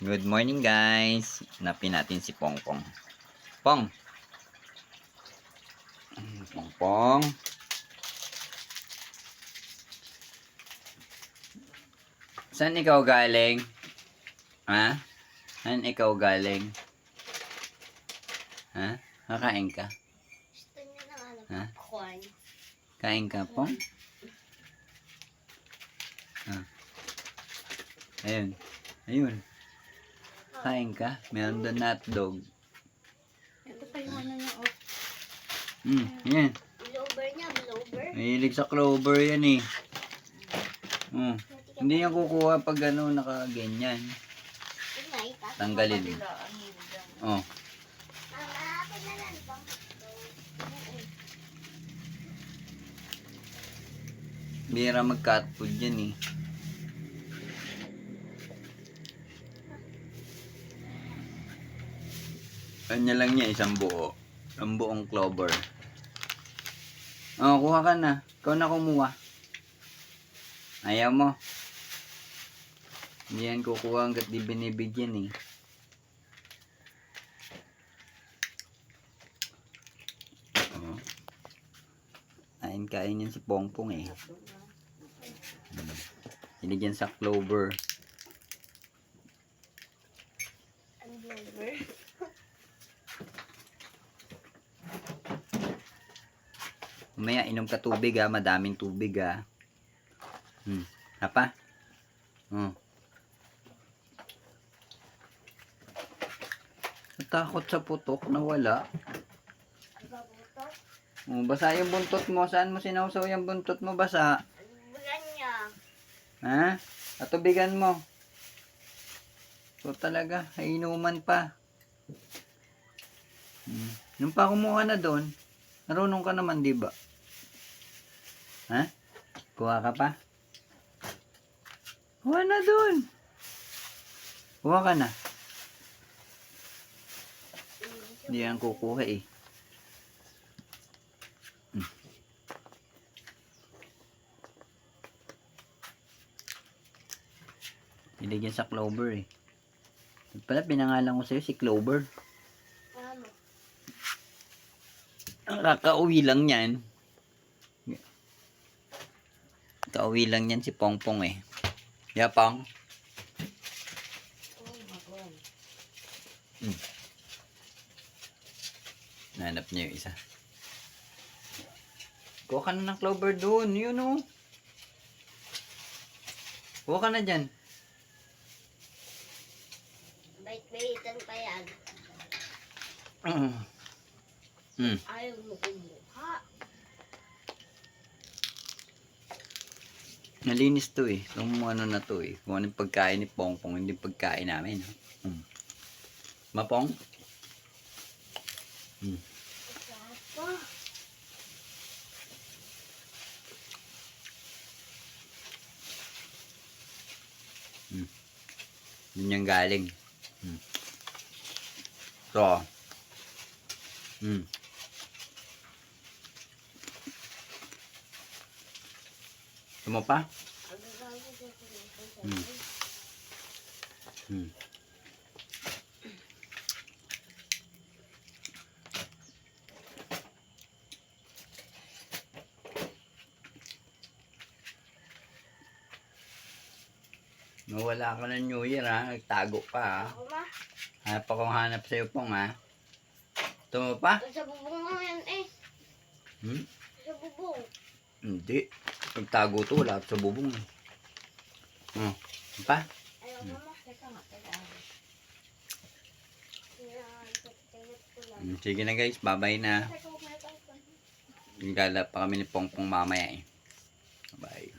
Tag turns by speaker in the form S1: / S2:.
S1: Good morning guys. Hanapin natin si Pongpong. Pong. Pongpong. Saan ikaw galing? Ha? Saan ikaw galing? Ha? Kakain ka?
S2: Gusto niya ng
S1: Ha?
S2: corn.
S1: Kain ka, Pong? Ah. Ayun. Ayun. Kain ka? Meron doon na hotdog.
S2: Ito pa yung ano niya, oh.
S1: Yan.
S2: Blower niya, blower.
S1: Mahilig sa clover yan eh. Hindi niya kukuha pag ano nakaganyan. Tanggalin. Oh. Bira mag-cat food yan eh. Kanya lang niya isang buo. Ang buong clover. Oh, kuha ka na. Ikaw na kumuha. Ayaw mo. Hindi yan kukuha hanggat di binibigyan eh. Oh. Kain yan si Pongpong eh. Binigyan sa clover.
S2: Ang blower.
S1: Mamaya inom ka tubig ha. Madaming tubig ha. Hapa? Natakot sa putok na wala. Basa yung buntot mo. Saan mo sinawsaw yung buntot mo? Basa.
S2: Bulan niya.
S1: Ha? Atubigan mo. So talaga, ay inuman pa. Nung pa kumuha na doon, marunong ka naman, di ba? Ha? Kuha ka pa? Kuha na doon. Kuha ka na. Hindi yan kukuha eh. Binigyan sa Clover eh. Pala pinangalan ko sa'yo si Clover.
S2: Ano?
S1: Ang kakauwi lang yan. Kauwi lang yan si Pongpong eh. Yeah, Pong? Nanap niya yung isa. Kuha ka na ng Clover doon. Yun o. Kuha ka na dyan.
S2: Bait-baitan pa yan. Ayaw mo kumuha.
S1: Nalinis to eh. Kung ano na to eh. Kung anong pagkain ni Pongpong, hindi pagkain namin. Mapong?
S2: Papa.
S1: Yun yung galing. So. Tumo pa? Nawala ka ng New Year ha. Nagtago pa ha.
S2: Ako ma.
S1: Hanap akong hanap sa'yo Pong ha. Tumo pa?
S2: Sa bubong mo yan eh. Sa bubong.
S1: Hindi. Nagtago to. Wala sa bubong eh. Pa?
S2: Ayaw mo ma. Teka nga.
S1: Sige na guys. Bye-bye na. Gala pa kami ni Pongpong mamaya eh. Bye.